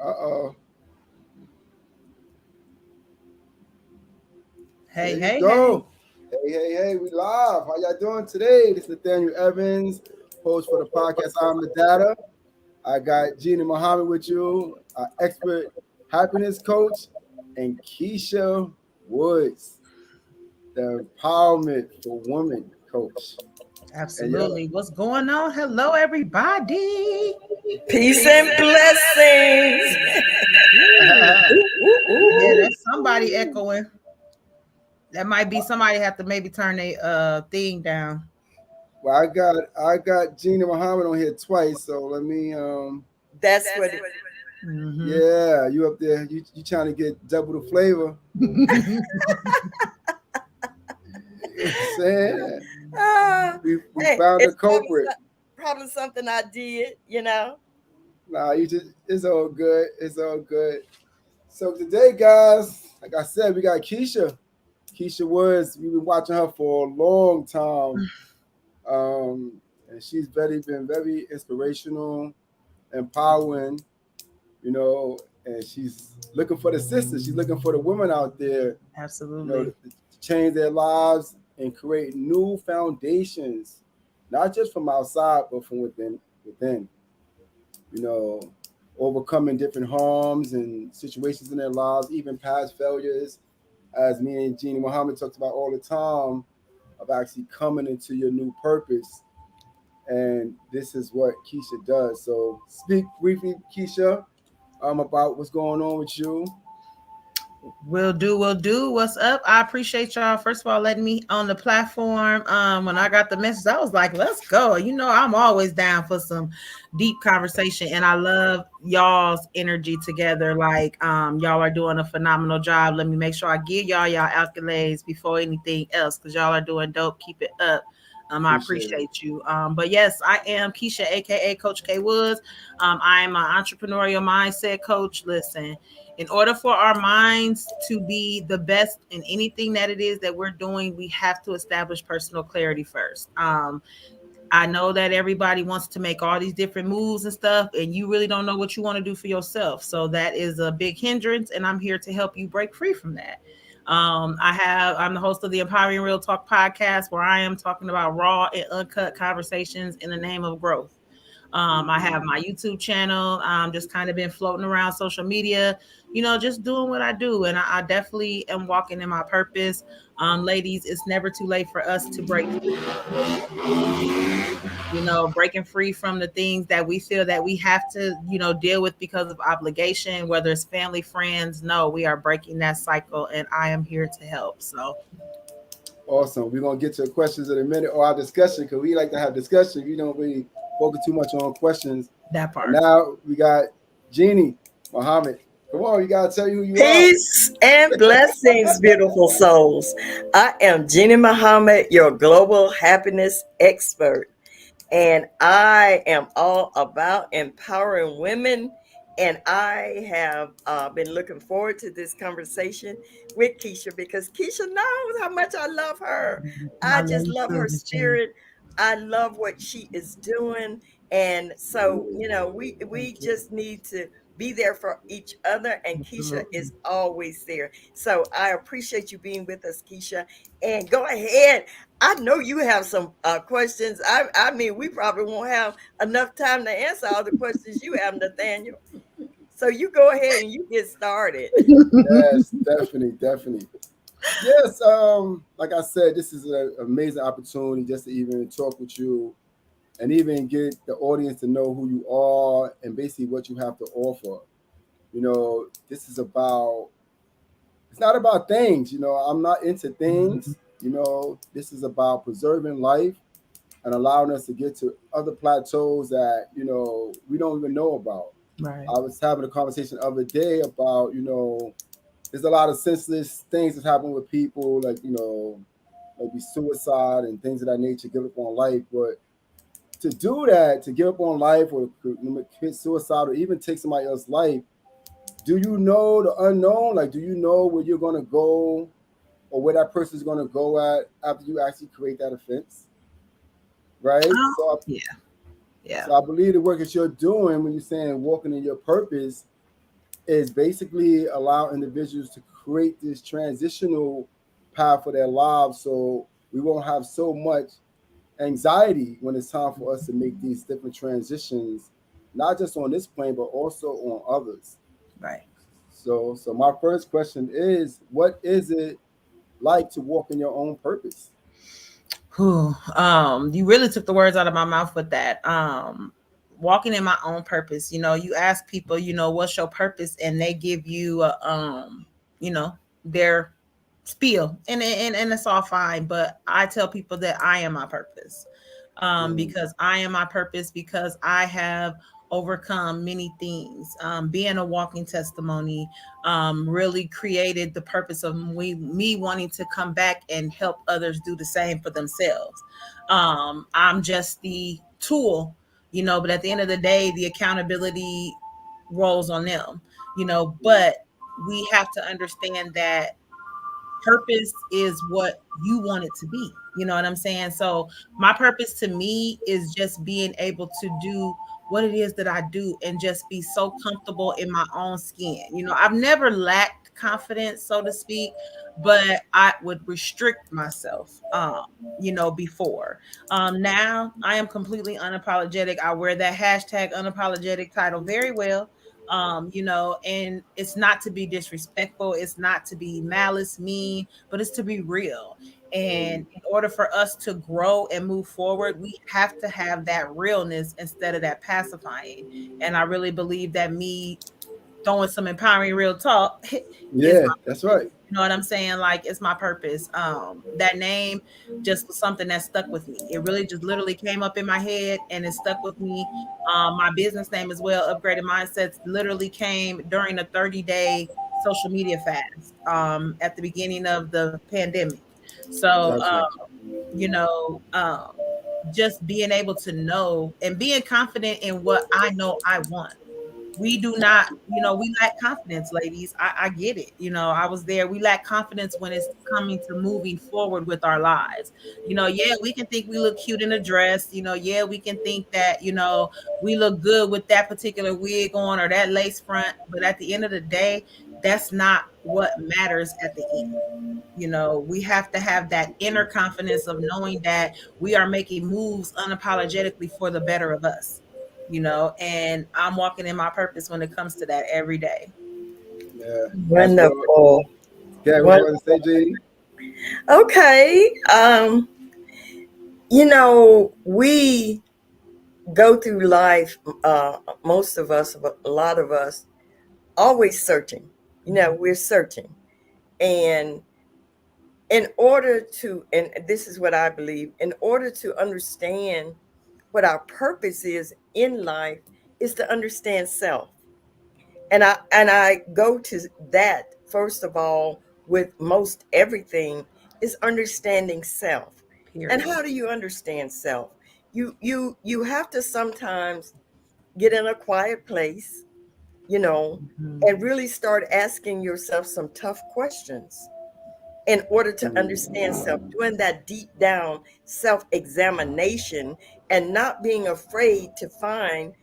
Uh-oh. Hey, There you hey, hey. go. Hey, we live. How y'all doing today? This is Nathaniel Evans, host for the podcast I'm the Data. I got Gina Muhammad with you, our expert happiness coach, and Kisha Woods, the empowerment for women coach. And yeah, Absolutely. What's going on? Hello, everybody. Peace and blessings. Ooh, ooh, Yeah, ooh. that's somebody echoing. That might be somebody have to maybe turn their thing down. well, I got Gina Muhammad on here twice, so let me That's what it Mm-hmm. yeah, you up there, you trying to get double the flavor. You know what I'm saying? uh, We hey, found the it's culprit. probably something I did. Nah, you just it's all good. It's all good. So today, guys, like I said, we got Kisha. Kisha Woods. We've been watching her for a long time. And she's been very inspirational, empowering, and she's looking for the sisters. She's looking for the women out there, Absolutely. to change their lives and create new foundations, not just from outside, but from within. you know, overcoming different harms and situations in their lives, even past failures, as me and Jeannie Muhammad talks about all the time, of actually coming into your new purpose. And this is what Keisha does. So speak briefly, Keisha, about what's going on with you. Will do, will do. What's up? I appreciate y'all. First of all, letting me on the platform. When I got the message, I was like, let's go. You know, I'm always down for some deep conversation, and I love y'all's energy together. Like, y'all are doing a phenomenal job. Let me make sure I give y'all accolades before anything else, because y'all are doing dope. Keep it up. I Appreciate it. appreciate you. But yes, I am Keisha, aka Coach K Woods. I am an entrepreneurial mindset coach. Listen, in order for our minds to be the best in anything that it is that we're doing, we have to establish personal clarity first. I know that everybody wants to make all these different moves and stuff, and you really don't know what you want to do for yourself. So that is a big hindrance, and I'm here to help you break free from that. I'm the host of the Empowering Real Talk podcast, where I am talking about raw and uncut conversations in the name of growth. I have my YouTube channel. Just kind of been floating around social media, just doing what I do. And I definitely am walking in my purpose. Ladies, it's never too late for us to break free, breaking free from the things that we feel that we have to, deal with because of obligation, whether it's family, friends. No, we are breaking that cycle, and I am here to help. So Awesome. We're gonna get to the questions in a minute or our discussion because we like to have discussion. We don't really focus too much on questions. that And part. now we got Jeannie Muhammad. Come on, you gotta tell you who you are. Peace and blessings, beautiful souls. I am Jenny Muhammad, your global happiness expert. And I am all about empowering women. And I have been looking forward to this conversation with Keisha because Keisha knows how much I love her. I I love just you love too, her Miss Jenny. spirit. I love what she is doing. And so, we Thank you. just need to be there for each other. And Keisha Absolutely. is always there. So I appreciate you being with us, Keisha. And go ahead. I know you have some questions. I mean, we probably won't have enough time to answer all the questions you have, Nathaniel. So you go ahead and you get started. Yes, definitely. Yes, like I said, this is an amazing opportunity just to even talk with you and even get the audience to know who you are and basically what you have to offer. This is about it's not about things, I'm not into things, this is about preserving life and allowing us to get to other plateaus that, we don't even know about. Right. I was having a conversation the other day about, there's a lot of senseless things that happen with people, like, maybe suicide and things of that nature, give up on life. But to do that, to give up on life or commit suicide or even take somebody else's life, do you know the unknown? Like, do you know where you're going to go or where that person's going to go at after you actually create that offense? Right? Oh, So, yeah. Yeah. so I believe the work that you're doing when you're saying walking in your purpose, is basically allow individuals to create this transitional path for their lives, so we won't have so much anxiety when it's time for us to make these different transitions, not just on this plane but also on others. Right. So my first question is, what is it like to walk in your own purpose? Whew. You really took the words out of my mouth with that. Walking in my own purpose. You ask people, what's your purpose, and they give you, you know, their spiel, and it's all fine. But I tell people that I am my purpose, Mm, because I am my purpose because I have overcome many things. Being a walking testimony, really created the purpose of me wanting to come back and help others do the same for themselves. I'm just the tool, but at the end of the day, the accountability rolls on them, but we have to understand that purpose is what you want it to be. You know what I'm saying? So my purpose to me is just being able to do what it is that I do and just be so comfortable in my own skin. I've never lacked confidence, so to speak, but I would restrict myself, before. Now I am completely unapologetic. I wear that hashtag unapologetic title very well. And it's not to be disrespectful, it's not to be malice, mean, but it's to be real. And in order for us to grow and move forward, we have to have that realness instead of that pacifying. And I really believe that me throwing some empowering real talk is yeah, my that's purpose. right. You know what I'm saying? Like, it's my purpose. That name just was something that stuck with me. It really just literally came up in my head and it stuck with me. My business name as well, Upgraded Mindsets, literally came during a 30-day social media fast, at the beginning of the pandemic. So, Got you. you know, just being able to know and being confident in what I know I want. We do not, we lack confidence, ladies. I get it. I was there. We lack confidence when it's coming to moving forward with our lives. Yeah, we can think we look cute in a dress. Yeah, we can think that, we look good with that particular wig on or that lace front. But at the end of the day, that's not what matters at the end. We have to have that inner confidence of knowing that we are making moves unapologetically for the better of us, and I'm walking in my purpose when it comes to that every day. Yeah, that's what. Wonderful. Yeah, what you want to say, Wonderful. Gene? Okay. We go through life, most of us, a lot of us, always searching. We're searching. And and this is what I believe, in order to understand what our purpose is in life, is to understand self. And I go to that first of all with most everything, is understanding self. And Period. how do you understand self? You have to sometimes get in a quiet place, you know, Mhm. and really start asking yourself some tough questions in order to Mm, understand self, doing that deep down self examination, and not being afraid to find,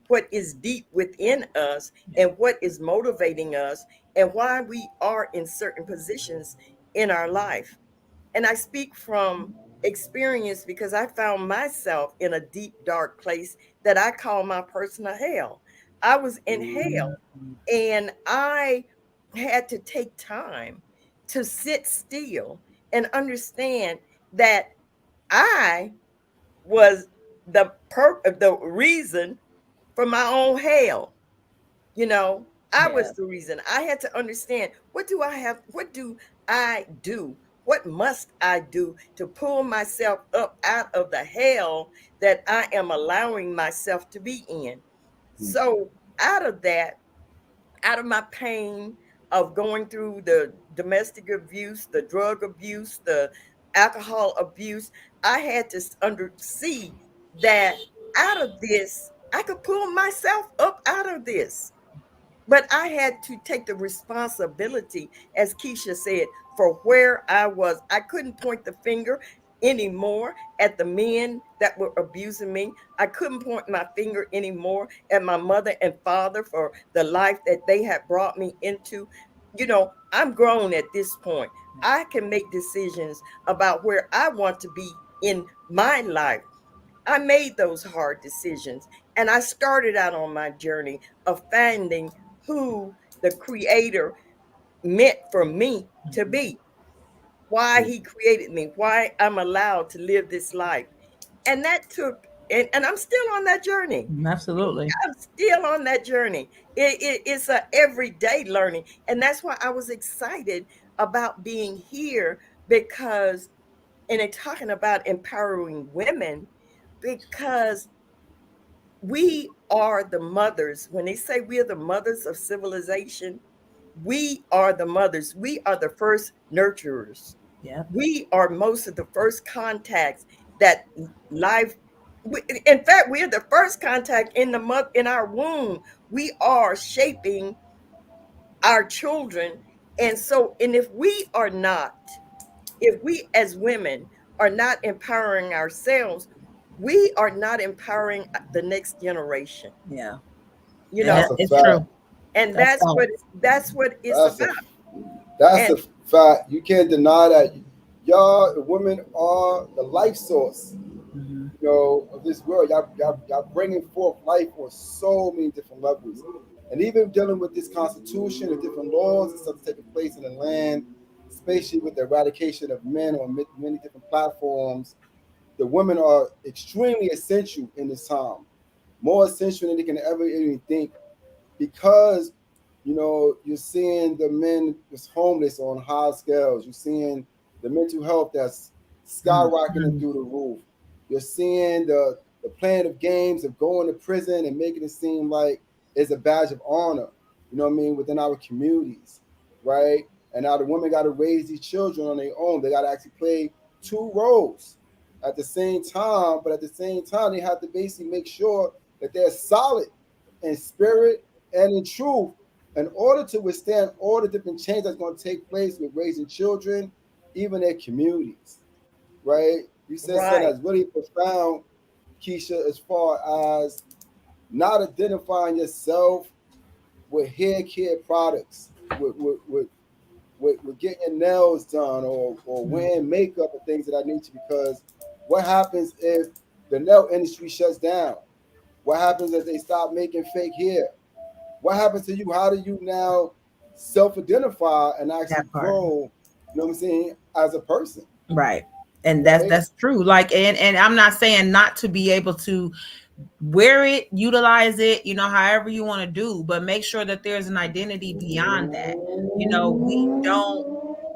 what is deep within us, Yeah. and what is motivating us, and why we are in certain positions in our life. And I speak from experience because I found myself in a deep, dark place that I call my personal hell. I was in hell, Mhm. and I had to take time to sit still and understand that I was the reason for my own hell. I Yeah. was the reason. I had to understand, what do I do? What must I do to pull myself up out of the hell that I am allowing myself to be in? mm, So, out of that, out of my pain of going through the domestic abuse, the drug abuse, the alcohol abuse, I had to see that out of this, I could pull myself up out of this. But I had to take the responsibility, as Keisha said, for where I was. I couldn't point the finger. anymore at the men that were abusing me. I couldn't point my finger anymore at my mother and father for the life that they had brought me into. I'm grown at this point. I can make decisions about where I want to be in my life. I made those hard decisions, and I started out on my journey of finding who the creator meant for me to Mhm. be, why he created me, why I'm allowed to live this life. And that took, and I'm still on that journey. Absolutely. I'm still on that journey. It's a everyday learning. And that's why I was excited about being here, because, and it talking about empowering women, because we are the mothers. When they say we are the mothers of civilization, we are the mothers. We are the first nurturers. Yeah. We are most of the first contacts that life. In fact, we are the first contact in the in our womb. We are shaping our children, and so, and if we are not, if we as women are not empowering ourselves, we are not empowering the next generation. Yeah. You And know, That's a it's fact. true. and That's that's what it's That's a about. that's And a fact. You can't deny that. Y'all, the women are the life source, Mhm. of this world. Y'all bringing forth life on so many different levels, and even dealing with this constitution and different laws and stuff taking place in the land, especially with the eradication of men on many different platforms. The women are extremely essential in this time, more essential than they can ever even think, because you're seeing the men that's homeless on high scales. You're seeing the mental health that's skyrocketing Mhm. through the roof. You're seeing the playing of games of going to prison and making it seem like it's a badge of honor, what I mean, within our communities, right? And now the women got to raise these children on their own. They got to actually play two roles at the same time, but at the same time, they have to basically make sure that they're solid in spirit and in truth, in order to withstand all the different change that's going to take place with raising children, even their communities, right? You said something right, that's really profound, Keisha, as far as not identifying yourself with hair care products, with getting your nails done, or Mhm. wearing makeup and things of that nature. Because what happens if the nail industry shuts down? What happens if they stop making fake hair? What happens to you? How do you now self-identify and actually That part. grow? You know what I'm saying, as a person, Right. And that's right? that's true. Like, and I'm not saying not to be able to wear it, utilize it, however you want to do, but make sure that there's an identity beyond that. We don't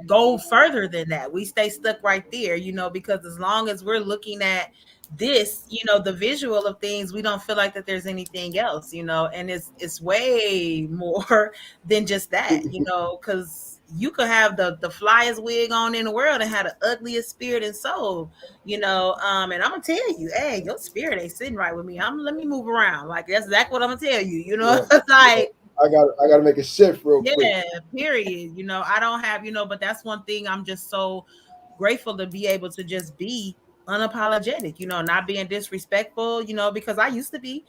go further than that. We stay stuck right there, because as long as we're looking at this, the visual of things, we don't feel like that there's anything else, and it's way more than just that, because you could have the flyest wig on in the world and have the ugliest spirit and soul, and I'm gonna tell you, hey, your spirit ain't sitting right with me. Let me move around. Like, that's exactly what I'm gonna tell you, Yeah, it's yeah. like, I got to make a shift real quick. yeah, period. I don't have, but that's one thing I'm just so grateful to be able to just be unapologetic, not being disrespectful, because I used to be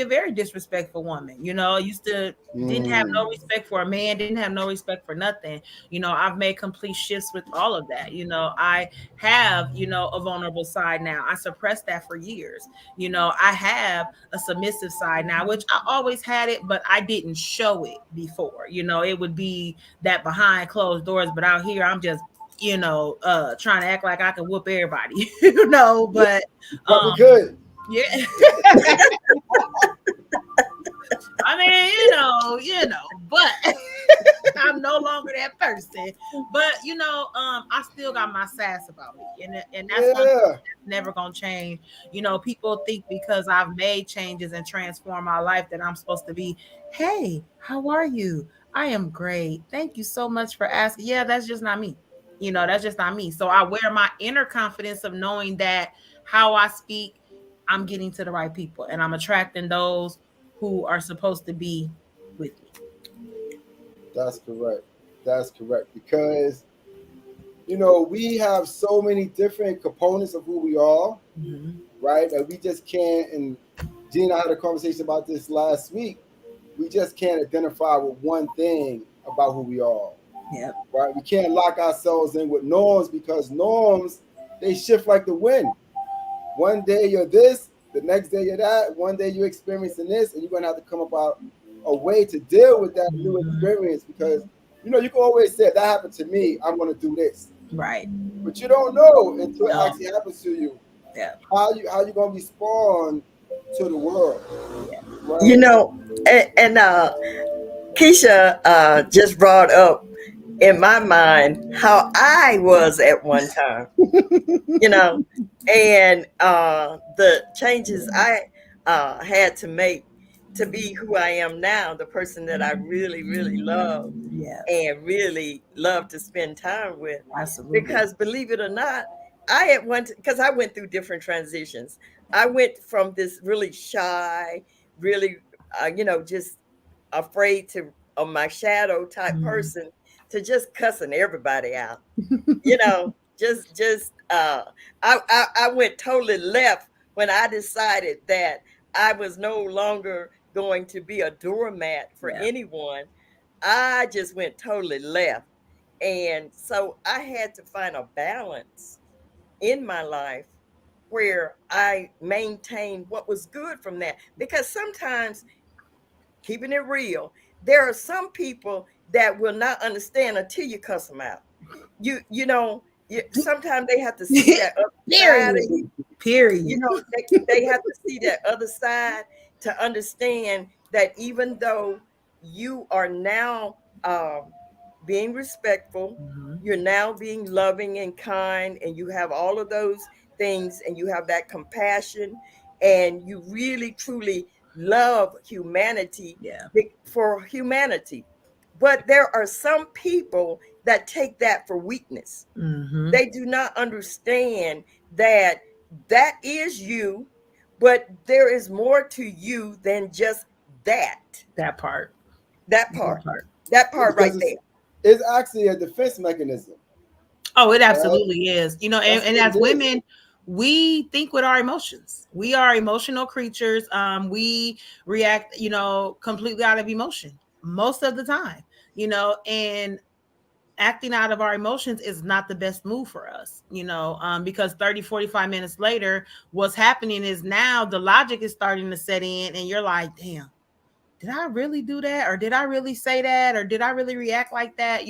a very disrespectful woman, I used to didn't have Mm, no respect for a man, didn't have no respect for nothing. I've made complete shifts with all of that. I have, a vulnerable side now. I suppressed that for years. I have a submissive side now, which I always had it, but I didn't show it before. It would be that behind closed doors, but out here I'm just, trying to act like I can whoop everybody, yeah, but you probably um could. yeah. I mean, but I'm no longer that person. But I still got my sass about me, and that's one thing Yeah, that's never gonna change. People think because I've made changes and transformed my life that I'm supposed to be, hey, how are you? I am great. Thank you so much for asking. Yeah, that's just not me. That's just not me. So I wear my inner confidence of knowing that how I speak, I'm getting to the right people and I'm attracting those who are supposed to be with me. that's correct. That's correct. Because we have so many different components of who we are, Mhm. right? That we just can't. And Gina, I had a conversation about this last week. We just can't identify with one thing about who we are, Yep. right? We can't lock ourselves in with norms because norms, they shift like the wind. One day you're this, the next day you're that. One day you're experiencing this, and you're gonna have to come about a way to deal with that new Mhm. experience because you can always say that happened to me, I'm gonna do this. Right. But you don't know until it No. actually happens to you Yeah. how you gonna respond to the world, Yeah. You right? know, and Keisha just brought up in my mind how I was at one time, you know, and the changes I had to make to be who I am now, the person that I really, really love Yeah. and really love to spend time with. Absolutely. Because believe it or not, I had one because I went through different transitions. I went from this really shy, really, just afraid to of my shadow type Mhm. person to just cussing everybody out. Just I went totally left when I decided that I was no longer going to be a doormat for Yeah. anyone. I just went totally left. And so I had to find a balance in my life where I maintained what was good from that. Because sometimes, keeping it real, there are some people that will not understand until you cuss them out. Sometimes they have to see that other side of Period. you. Period. They have to see that other side to understand that even though you are now being respectful, Mhm. you're now being loving and kind, and you have all of those things, and you have that compassion, and you really truly love humanity Yeah. for humanity. But there are some people that take that for weakness. Mhm. They do not understand that that is you, but there is more to you than just that. That part. That That part. part. That Yeah, part right because there. it's actually a defense mechanism, Oh, it right? absolutely is. That's And what as it is. women, we think with our emotions. We are emotional creatures. We react, completely out of emotion most of the time, and acting out of our emotions is not the best move for us, because 30, 45 minutes later, what's happening is now the logic is starting to set in, and you're like, damn, did I really do that? Or did I really say that? Or did I really react like that?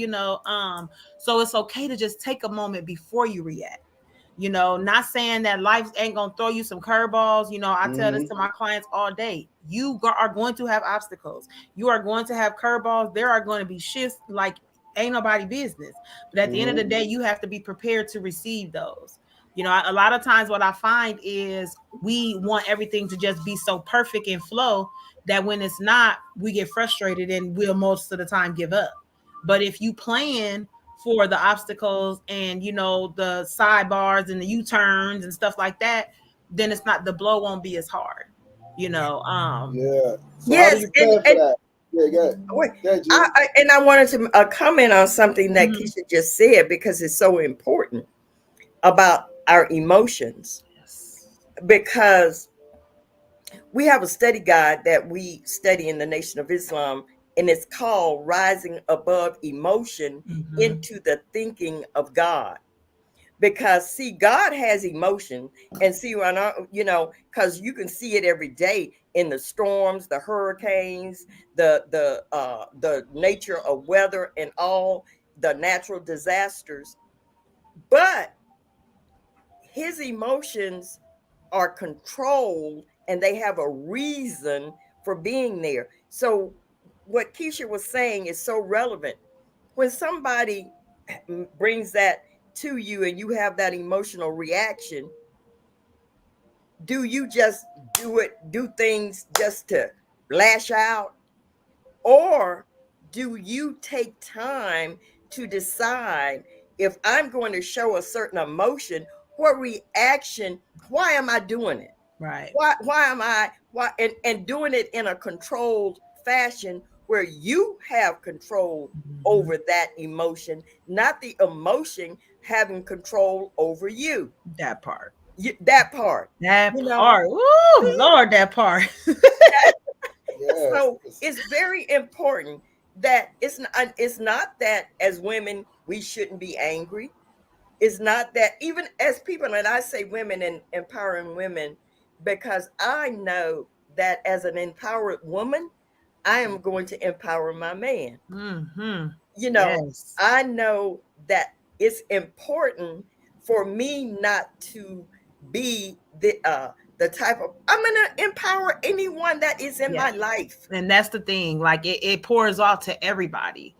So it's okay to just take a moment before you react. Not saying that life ain't gonna throw you some curveballs. I tell this Hmm. to my clients all day. You are going to have obstacles. You are going to have curveballs. There are going to be shifts like ain't nobody business. But at the end of the Hmm. day, you have to be prepared to receive those. A lot of times what I find is we want everything to just be so perfect and flow that when it's not, we get frustrated and we'll most of the time give up. But if you plan for the obstacles and the sidebars and the U-turns and stuff like that, then it's not, the blow won't be as hard. You know, Yeah. So how do Yes, you and plan for that? Yeah, good. wait, Good, Gina. and I wanted to comment on something that mhm. Keisha just said because it's so important about our emotions. Yes. Because we have a study guide that we study in the Nation of Islam, and it's called Rising Above Emotion Mhm. into the Thinking of God. Because see, God has emotion, and see, when because you can see it every day in the storms, the hurricanes, the nature of weather, and all the natural disasters. But his emotions are controlled and they have a reason for being there. So, what Keisha was saying is so relevant. When somebody brings that to you and you have that emotional reaction, do you just do things just to lash out? Or do you take time to decide if I'm going to show a certain emotion, what reaction, why am I doing it? Right. Why am I why and doing it in a controlled fashion? where you have control over that emotion, not the emotion having control over you. That part. That part, That you know. part. Ooh, Lord, that part. Yes. So it's very important that it's not that as women we shouldn't be angry. It's not that even as people, and I say women and empowering women, because I know that as an empowered woman, I am going to empower my man. Mm-hmm. You know, Yes. I know that it's important for me not to be the type of, I'm gonna empower anyone that is in Yeah. my life. And that's the thing. Like it pours off to everybody,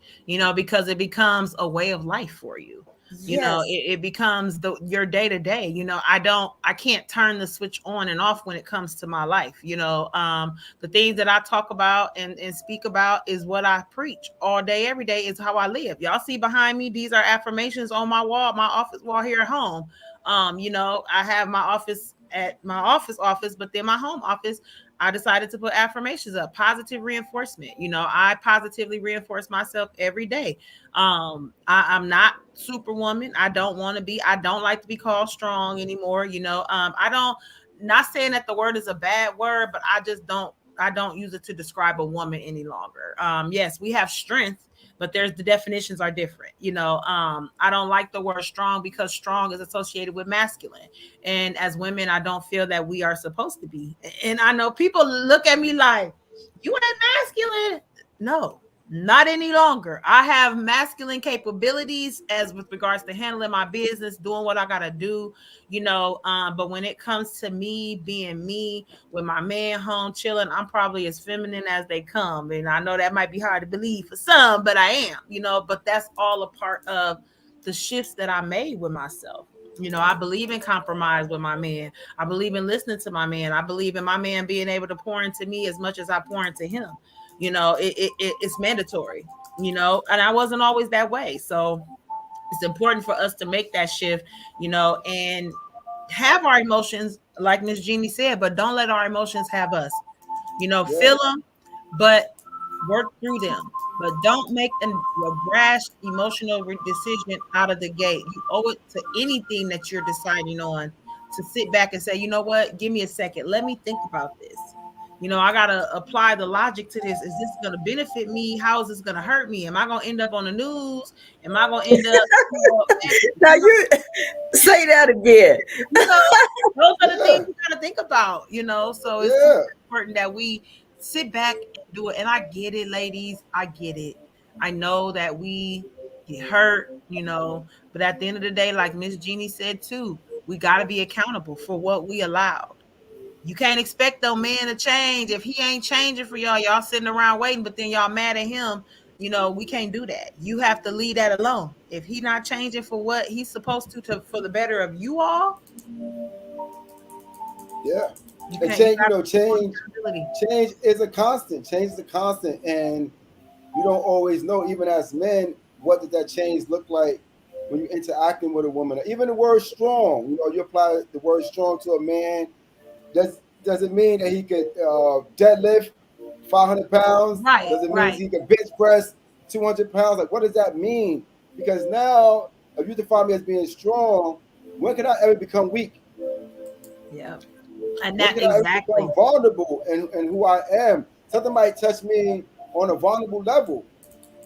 because it becomes a way of life for you. Yes. It becomes your day to day. I can't turn the switch on and off when it comes to my life. The things that I talk about and speak about is what I preach all day, every day is how I live. Y'all see behind me, these are affirmations on my wall, my office wall here at home. I have my office at my office, but then my home office, I decided to put affirmations up, positive reinforcement. I positively reinforce myself every day. I'm not superwoman. I don't want to be. I don't like to be called strong anymore. I don't. Not saying that the word is a bad word, but I just don't. I don't use it to describe a woman any longer. Yes, we have strength, but the definitions are different. I don't like the word strong because strong is associated with masculine. And as women, I don't feel that we are supposed to be. And I know people look at me like, you ain't masculine. No, not any longer. I have masculine capabilities as with regards to handling my business, doing what I gotta do, but when it comes to me being me with my man home chilling, I'm probably as feminine as they come. And I know that might be hard to believe for some, but I am, but that's all a part of the shifts that I made with myself. I believe in compromise with my man. I believe in listening to my man. I believe in my man being able to pour into me as much as I pour into him. It's mandatory, and I wasn't always that way. So it's important for us to make that shift, and have our emotions, like Miss Jeannie said, but don't let our emotions have us. Feel Yes. them, but work through them. But don't make a brash emotional decision out of the gate. You owe it to anything that you're deciding on to sit back and say, you know what? Give me a second. Let me think about this. I got to apply the logic to this. Is this going to benefit me? How is this going to hurt me? Am I going to end up on the news? Am I going to end up, Now you say that again. you know, those are the Yeah. things you got to think about, So it's super Yeah. important that we sit back and do it. And I get it, ladies. I get it. I know that we get hurt, but at the end of the day, like Miss Jeannie said too, we got to be accountable for what we allowed. You can't expect no man to change if he ain't changing for y'all. Y'all sitting around waiting, but then y'all mad at him. We can't do that. You have to leave that alone. If he not changing for what he's supposed to for the better of you all, Yeah. you And can't. You change, got to take change, responsibility. change is a constant. Change is a constant. And you don't always know, even as men, what does that change look like when you're interacting with a woman. Even the word strong, you apply the word strong to a man. Does it mean that he could deadlift 500 pounds? Right, Does it mean right. he can bench press 200 pounds? Like, what does that mean? Because now, if you define me as being strong, when can I ever become weak? Yeah. And When that can I ever exactly. become vulnerable and who I am? Something might touch me on a vulnerable level,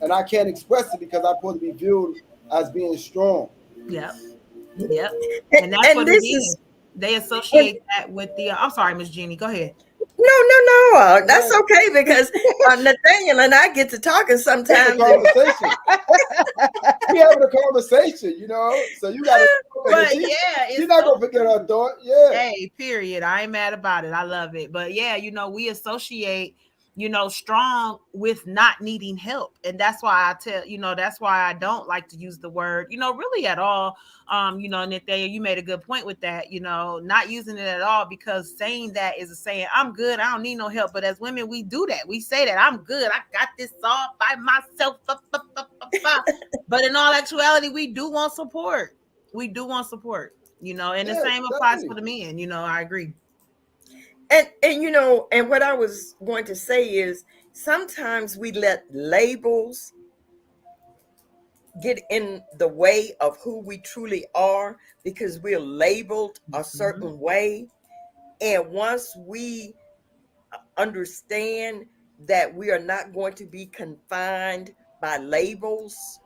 and I can't express it because I'm supposed to be viewed as being strong. Yep. Yep. And that's And what it this is, is. They and associate that with the I'm sorry, Miss Jeannie. Go ahead. no, that's Yeah, okay because Nathaniel and I get to talking it's a sometimes, and conversation. We having a conversation, So you got to, and But yeah, she's it's not so gonna forget her thought. Yeah, hey, period. I ain't mad about it. I love it. But yeah, we associate, strong with not needing help. And that's why I tell, that's why I don't like to use the word, really at all. Nathaniel, you made a good point with that, not using it at all, because saying that is a saying, I'm good. I don't need no help. But as women, we do that. We say that I'm good. I got this all by myself. But in all actuality, we do want support. We do want support, and the yeah, same applies for definitely. the men. I agree. And you know, and what I was going to say is sometimes we let labels get in the way of who we truly are because we're labeled a Mhm. certain way. And once we understand that we are not going to be confined by labels,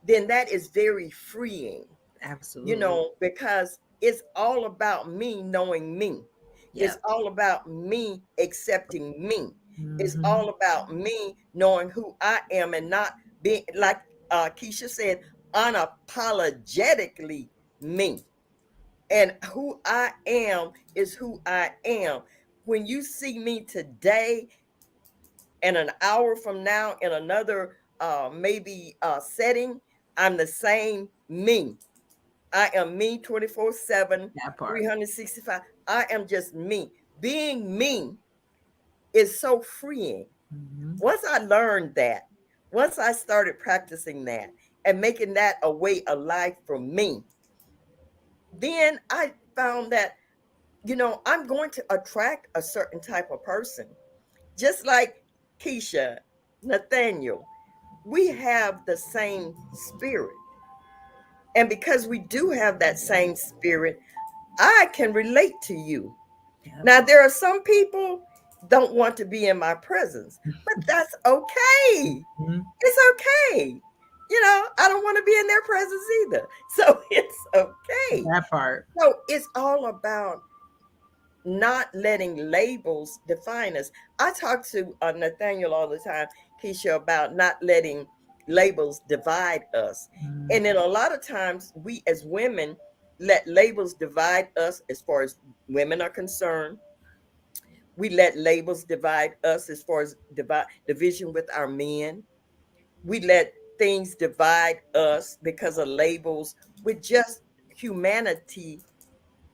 then that is very freeing, you Absolutely. know, because it's all about me knowing me. It's Yep. all about me accepting me. It's Mhm. all about me knowing who I am and not being, like Keisha said, unapologetically me. And who I am is who I am. When you see me today and an hour from now in another maybe setting, I'm the same me. I am me 24/7, That part. 365. I am just me. Being me is so freeing. Mhm. Once I learned that, once I started practicing that and making that a way of life for me, then I found that, you know, I'm going to attract a certain type of person. Just like Keisha, Nathaniel, we have the same spirit. And because we do have that same spirit, I can relate to you. Yep. Now, there are some people don't want to be in my presence, but that's okay. Mhm. It's okay. You know, I don't want to be in their presence either. So it's okay. That part. So it's all about not letting labels define us. I talk to Nathaniel all the time, Keisha, about not letting labels divide us. Mhm. And then a lot of times we as women let labels divide us as far as women are concerned. We let labels divide us as far as division with our men. We let things divide us because of labels with just humanity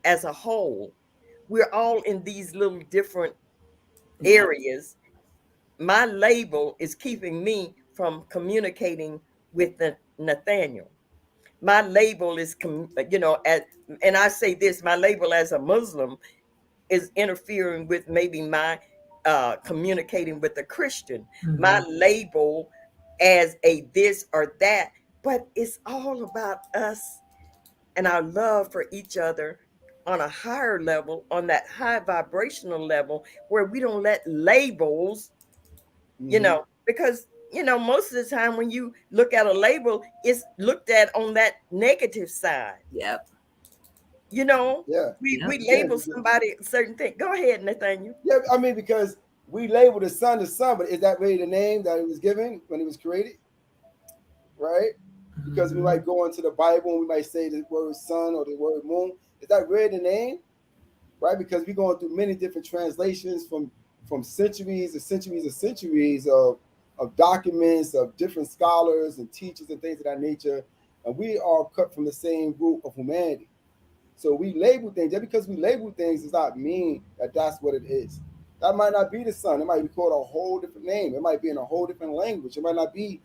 as a whole. We're all in these little different Yep. areas. My label is keeping me from communicating with Nathaniel. My label is, you know, and I say this, my label as a Muslim is interfering with maybe my communicating with a Christian. My Mhm. label as a this or that, but it's all about us and our love for each other on a higher level, on that high vibrational level where we don't let labels, you Mm-hmm. know, because you know most of the time when you look at a label, it's looked at on that negative side. Yep. You know, Yeah. Yep. we Yeah. label somebody a certain thing. Go ahead, Nathaniel. Yeah. I mean, because we label the sun, but is that really the name that it was given when it was created? Right? Because we Mhm. might go into the Bible and we might say the word sun or the word moon. Is that really the name? Right? Because we're going through many different translations from centuries and centuries and centuries of documents of different scholars and teachers and things of that nature. And we are cut from the same root of humanity. So we label things. Just because we label things does not mean that that's what it is. That might not be the sun. It might be called a whole different name. It might be in a whole different language. It might not be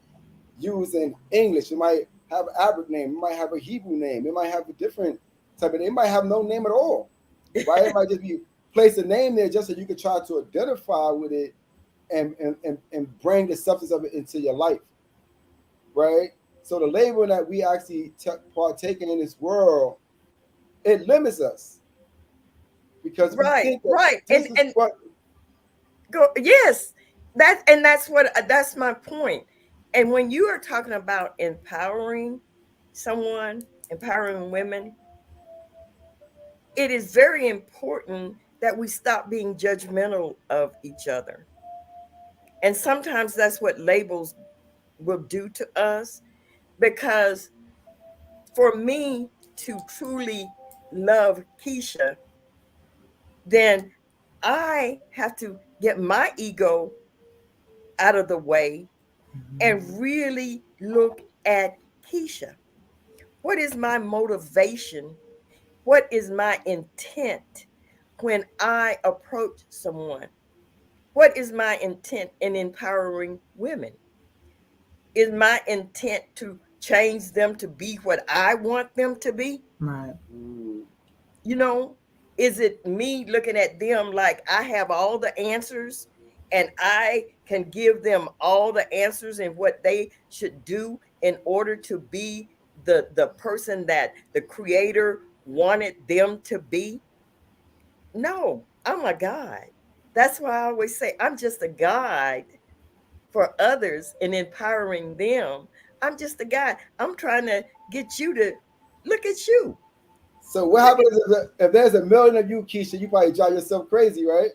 used in English. It might have an Arabic name. It might have a Hebrew name. It might have a different type of name. It might have no name at all. Right? It might just be place a name there just so you can try to identify with it and bring the substance of it into your life. Right? So the label that we actually partake in this world, it limits us because we Right, think that right. this is And what. go, yes. That's what that's my point. And when you are talking about empowering someone, empowering women, it is very important that we stop being judgmental of each other. And sometimes that's what labels will do to us because for me to truly love Keisha, then I have to get my ego out of the way Mhm. and really look at Keisha. What is my motivation? What is my intent when I approach someone? What is my intent in empowering women? Is my intent to change them to be what I want them to be? Right. Mm, You know, Is it me looking at them like I have all the answers and I can give them all the answers and what they should do in order to be the person that the creator wanted them to be? No, I'm a guide. That's why I always say I'm just a guide for others and empowering them. I'm just a guide. I'm trying to get you to look at you. So what Look happens if there's a million of you, Kisha? You probably drive yourself crazy, right?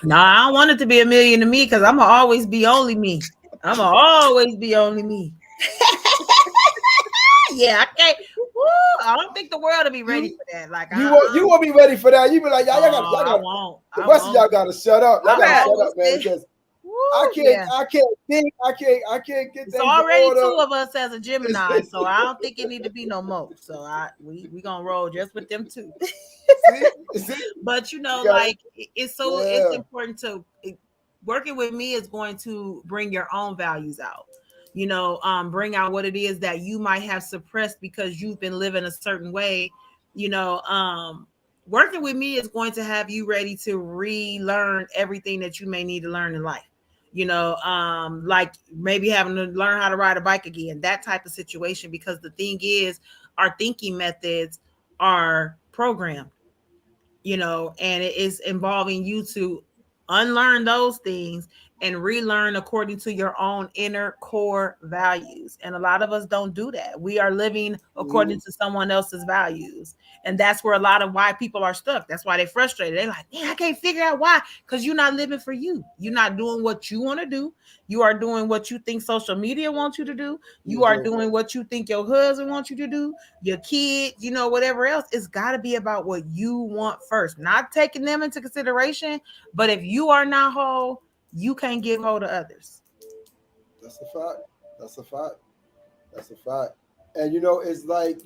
No, I don't want it to be a million to me because I'm gonna always be only me. I'm gonna always be only me. Yeah, I can't. Woo, I don't think the world will be ready You for that. Like, you won't be ready for that. You be like, y'all I got won't. the I rest of y'all won't. gotta shut up. Y'all I'm gotta at shut always up, man, there. because Woo, yeah. I can't think, I can't get It's things in already order. two of us as a Gemini, so I don't think it need to be no more. So we gonna roll just with them two. See, But you got like it's yeah. important to working with me is going to bring your own values out. Bring out what it is that you might have suppressed because you've been living a certain way. You know, working with me is going to have you ready to relearn everything that you may need to learn in life. Like maybe having to learn how to ride a bike again, that type of situation. Because the thing is, our thinking methods are programmed, and it is involving you to unlearn those things and relearn according to your own inner core values. And a lot of us don't do that. We are living according Mhm. to someone else's values. And that's where a lot of why people are stuck. That's why they're frustrated. They're like, man, I can't figure out why. Because you're not living for you. You're not doing what you want to do. You are doing what you think social media wants you to do. You are Mhm. doing what you think your husband wants you to do, your kids, whatever else. It's got to be about what you want first, not taking them into consideration. But if you are not whole, you can't give whole to others. That's a fact. That's a fact. That's a fact. And it's like,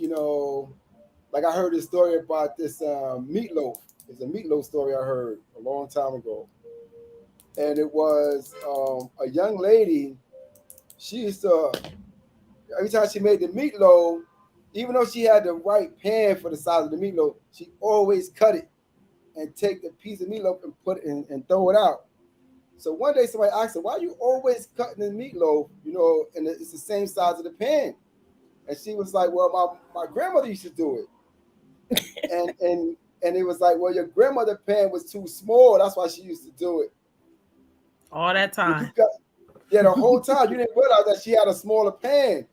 like I heard this story about this meatloaf. It's a meatloaf story I heard a long time ago. And it was a young lady. She used to, every time she made the meatloaf, even though she had the right pan for the size of the meatloaf, she always cut it and take the piece of meatloaf and put it in and throw it out. So one day somebody asked her, "Why are you always cutting the meatloaf? And it's the same size of the pan." And she was like, "Well, my grandmother used to do it." And it was like, "Well, your grandmother pan was too small. That's why she used to do it. All that When you time. got Yeah, the whole time you didn't realize that she had a smaller pan.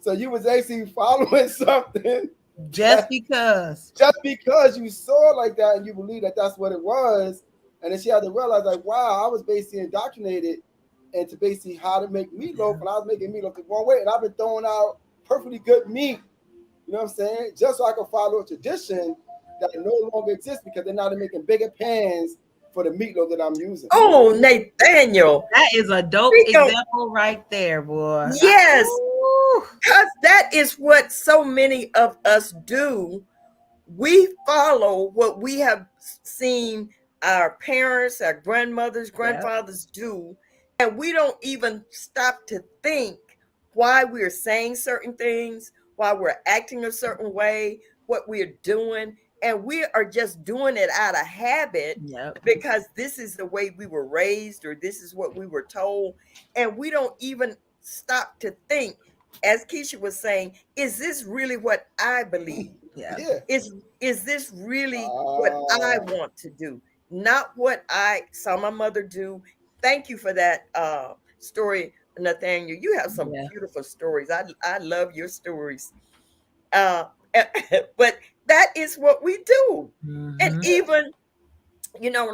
So you was actually following something Just that because. just because you saw it like that and you believe that that's what it was, and then she had to realize like, wow, I was basically indoctrinated into basically how to make meatloaf, and I was making meatloaf the wrong way, and I've been throwing out perfectly good meat. You know what I'm saying? Just so I can follow a tradition that no longer exists because they're now making bigger pans for the meatloaf that I'm using." Oh, Nathaniel, That is a dope speak on, example right there, boy. yes, Ooh, because that is what so many of us do. We follow what we have seen our parents, our grandmothers, yeah, grandfathers do, and we don't even stop to think why we're saying certain things, why we're acting a certain way, what we're doing, and we are just doing it out of habit yep, because this is the way we were raised or this is what we were told, and we don't even stop to think, as Keisha was saying, is this really what I believe? yep. Yeah. Is this really what I Ah. want to do, not what I saw my mother do? Thank you for that story, Nathaniel. You have some Yeah. beautiful stories. I love your stories. uh but that is what we do. And Hmm. even,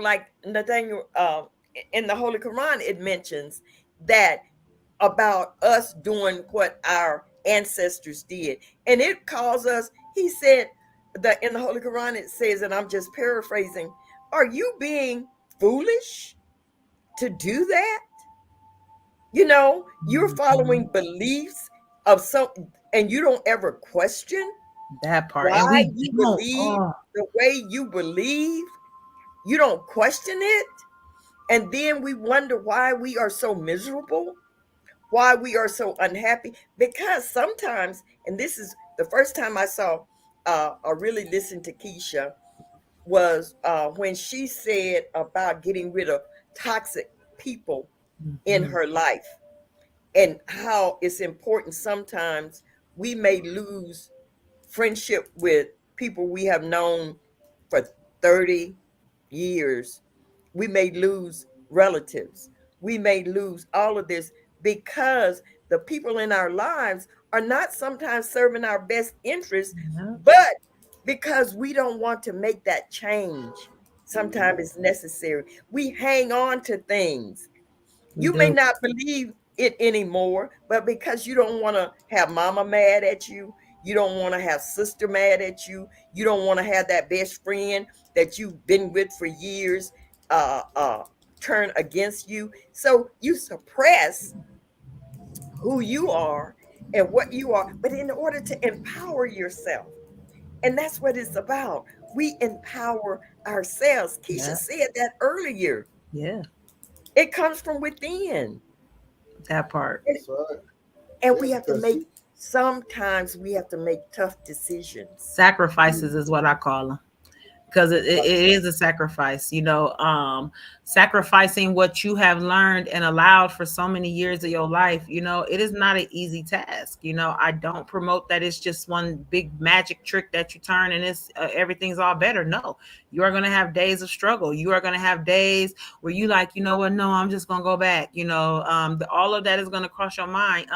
like Nathaniel, in the Holy Quran it mentions that about us doing what our ancestors did. And it calls us, he said that in the Holy Quran, it says, and I'm just paraphrasing, are you being foolish to do that? You're following beliefs of some, and you don't ever question That part. And why we you don't. believe Oh, the way you believe. You don't question it. And then we wonder why we are so miserable, why we are so unhappy. Because sometimes, and this is the first time I saw I really listened to Keisha was when she said about getting rid of toxic people in Mhm. her life, and how it's important sometimes we may lose friendship with people we have known for 30 years. We may lose relatives. We may lose all of this because the people in our lives are not sometimes serving our best interests, Yeah. but because we don't want to make that change. Sometimes Mhm. it's necessary. We hang on to things. We You may do. not believe it anymore, but because you don't want to have mama mad at you, you don't want to have sister mad at you, you don't want to have that best friend that you've been with for years uh uh turn against you. So you suppress who you are and what you are, but in order to empower yourself. And that's what it's about. We empower ourselves. Keisha Yeah. said that earlier. Yeah. It comes from within. That part. That's right. And Yeah, we have to because make, see, sometimes we have to make tough decisions. Sacrifices mhm, is what I call them. Because it is a sacrifice. sacrifice, sacrificing what you have learned and allowed for so many years of your life. It is not an easy task. I don't promote that it's just one big magic trick that you turn and it's everything's all better. No, you are going to have days of struggle. You are going to have days where you like, you know what, no, I'm just going to go back. All of that is going to cross your mind.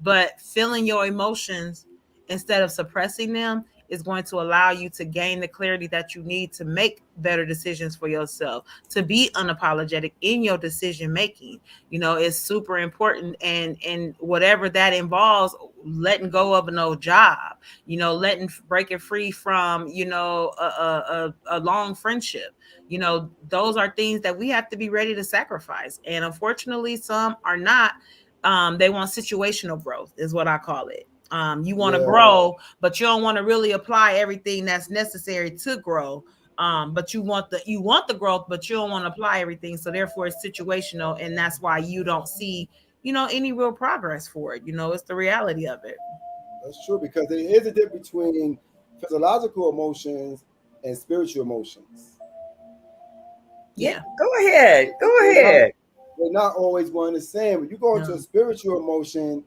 But feeling your emotions instead of suppressing them is going to allow you to gain the clarity that you need to make better decisions for yourself, to be unapologetic in your decision making. It's super important, and whatever that involves, letting go of an old job, letting breaking free from a long friendship. Those are things that we have to be ready to sacrifice, and unfortunately some are not. They want situational growth is what I call it. You want to Yeah, grow, but you don't want to really apply everything that's necessary to grow. But you want the growth, but you don't want to apply everything. So therefore, it's situational, and that's why you don't see any real progress for it. It's the reality of it. that's true. Because there is a difference between physiological emotions and spiritual emotions. Yeah, Yeah. go ahead. Go They're not ahead. they're not always going the same. When you go into a No. spiritual emotion,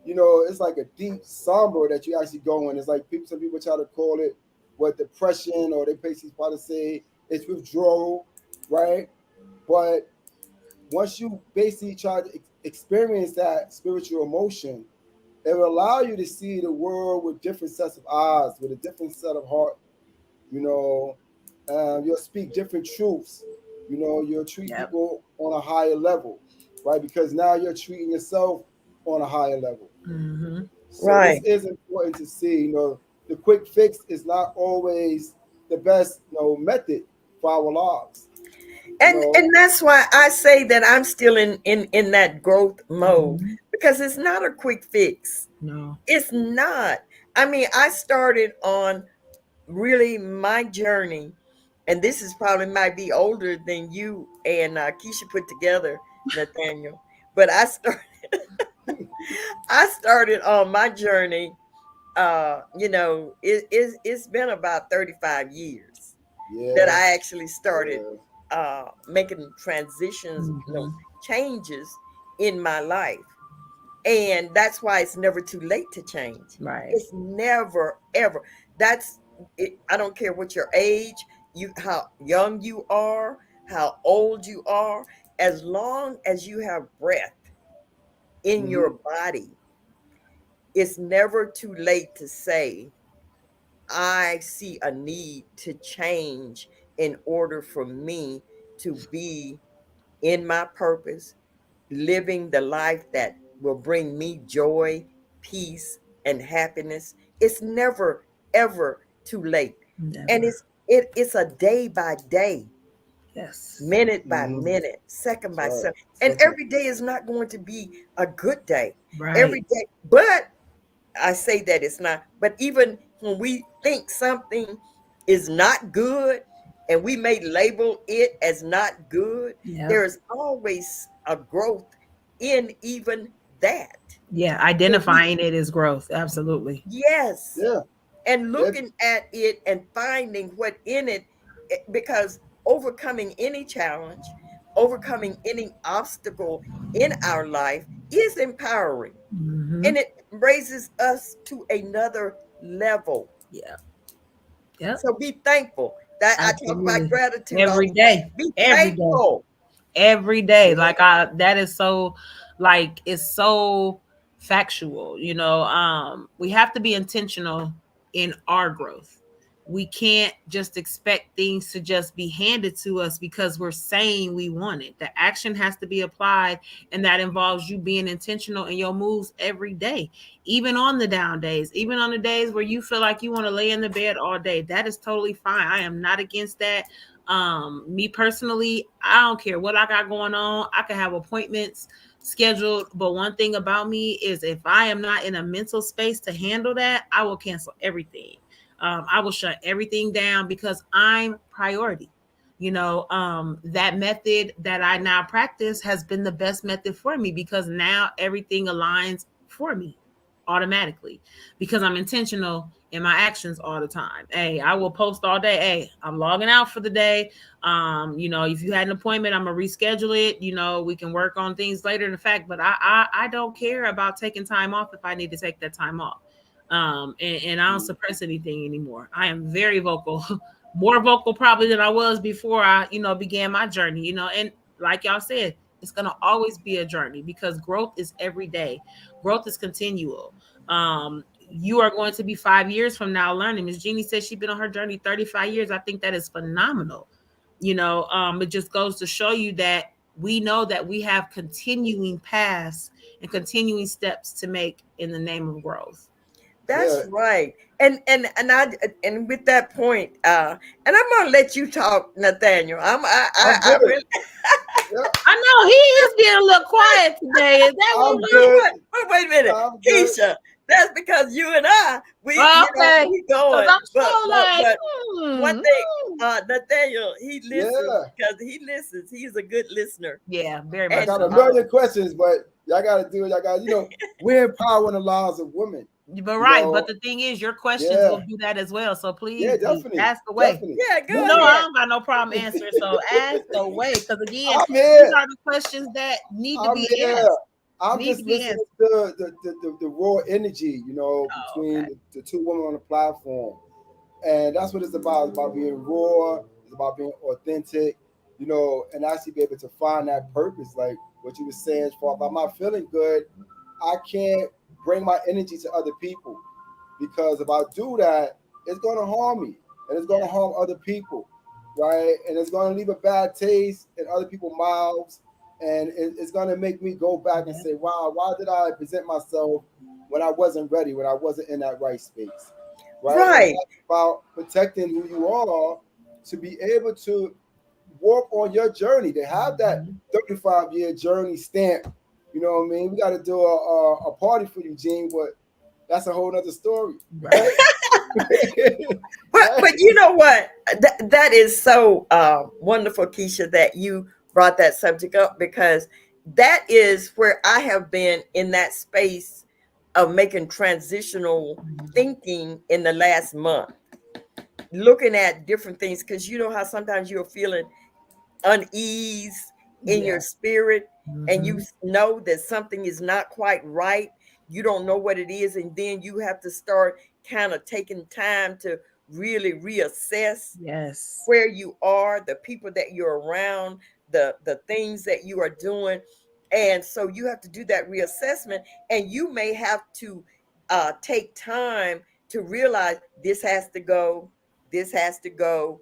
it's like a deep somber that you actually go in. It's like some people try to call it what depression, or they basically try to say it's withdrawal, right? But once you basically try to experience that spiritual emotion, it will allow you to see the world with different sets of eyes, with a different set of heart. You know, you'll speak different truths. You'll treat Yep. people on a higher level, right? Because now you're treating yourself on a higher level. Mm-hmm. So this Right. is important to see. The quick fix is not always the best, method for our lives. You know, And that's why I say that I'm still in that growth mode, Mm-hmm. because it's not a quick fix. No. It's not. I mean, I started on really my journey, and this is probably might be older than you and Keisha put together, Nathaniel. But I started on my journey. It's been about 35 years that yeah, I actually started yeah. making transitions, Mm-hmm. changes in my life. And that's why it's never too late to change. Right. It's never ever. That's it. I don't care what your age, how young you are, how old you are, as long as you have breath in Hmm. your body, it's never too late to say, I see a need to change in order for me to be in my purpose, living the life that will bring me joy, peace, and happiness. It's never ever too late. And Never. it's a day by day, Yes. minute by Hmm. minute, second That's by right. second. And Second. every day is not going to be a good day. Right. Every day, but I say that it's not, but even when we think something is not good and we may label it as not good, Yep. there is always a growth in even that. Yeah. So we, Identifying it as growth. Absolutely. yes, Yeah. and looking at it and finding what in it, because overcoming any challenge, overcoming any obstacle in our life is empowering, Mm-hmm. and it raises us to another level. Yeah. Yep. So be thankful. That I talk about Absolutely. gratitude all Every the time. day. Be Every day. thankful. Every day. Yeah. Like that is so, like, it's so factual. We have to be intentional in our growth. We can't just expect things to just be handed to us because we're saying we want it. The action has to be applied, and that involves you being intentional in your moves every day, even on the down days, even on the days where you feel like you want to lay in the bed all day. That is totally fine. I am not against that. Me personally, I don't care what I got going on. I can have appointments scheduled, but one thing about me is if I am not in a mental space to handle that, I will cancel everything. I will shut everything down because I'm priority. That method that I now practice has been the best method for me because now everything aligns for me automatically because I'm intentional in my actions all the time. Hey, I will post all day. Hey, I'm logging out for the day. If you had an appointment, I'm gonna reschedule it. We can work on things later in the fact, but I don't care about taking time off if I need to take that time off. And I don't suppress anything anymore. I am very vocal, more vocal probably than I was before I, began my journey, and like y'all said, it's going to always be a journey because growth is every day. Growth is continual. You are going to be 5 years from now learning. Miss Jeannie said she's been on her journey 35 years. I think that is phenomenal. It just goes to show you that we know that we have continuing paths and continuing steps to make in the name of growth. That's Yeah. right. And with that point, and I'm gonna let you talk, Nathaniel. I'm I good. really. Yeah. I know he is being a little quiet today. Is that what I'm it is? good. Wait a minute, I'm good. Keisha. That's because you and I, Oh, okay. we Because going. I'm But so like, one thing, hmm. Nathaniel, he listens Yeah. because he listens. He's a good listener, Yeah, very I much and got a so. million questions, but y'all got to do it. Y'all got, we're empowering the lives of women. But You right, but know, the thing is, your questions yeah, will do that as well. So yeah, please definitely, ask away. definitely, yeah, You go know, I definitely. ahead. don't got no problem answering. So ask away, because again, I'm these here. are the questions that need to I'm be here. asked. I'm Need just to be listening answered. to the raw energy, Oh, between okay. the two women on the platform. And that's what it's about. It's about being raw. It's about being authentic, and actually be able to find that purpose. Like what you were saying, as far if I'm not feeling good, I can't bring my energy to other people because if I do that, it's going to harm me and it's going Yeah. to harm other people, right? And it's going to leave a bad taste in other people's mouths, and it's going to make me go back and Yeah. say, "Wow, why did I present myself when I wasn't ready, when I wasn't in that right space?" Right? And Right. that's about protecting who you are to be able to walk on your journey, to have that Mhm. 35-year journey stamp. You know what I mean? We got to do a party for you, Gene, but that's a whole other story, Right. right? But you know what? That is so wonderful, Keisha, that you brought that subject up, because that is where I have been in that space of making transitional Mhm. thinking in the last month, looking at different things, because you know how sometimes you're feeling unease in Yeah. your spirit, and you Hmm. know that something is not quite right. You don't know what it is, and then you have to start kind of taking time to really reassess Yes. where you are, the people that you're around, the things that you are doing. And so you have to do that reassessment, and you may have to take time to realize this has to go, this has to go,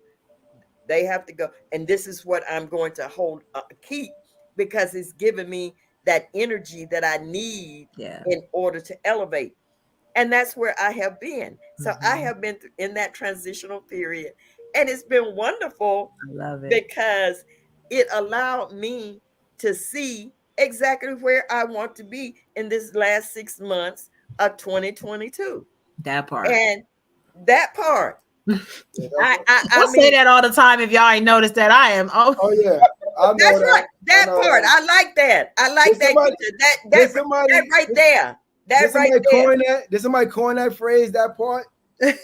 they have to go, and this is what I'm going to hold keep, because it's giving me that energy that I need Yeah. in order to elevate. And that's where I have been. So I Hmm. have been in that transitional period, and it's been wonderful I love it. because it allowed me to see exactly where I want to be in this last 6 months of 2022. That part. And that part, Yeah, I I say mean, that all the time. If y'all ain't noticed that, I am. Oh, oh yeah, I know that's right. that. I That know part, that. I like that. I Did like that, somebody? Keisha. That Did that that somebody? right Did, there. did That right somebody there. coin that? Did somebody coin that phrase? That part? But,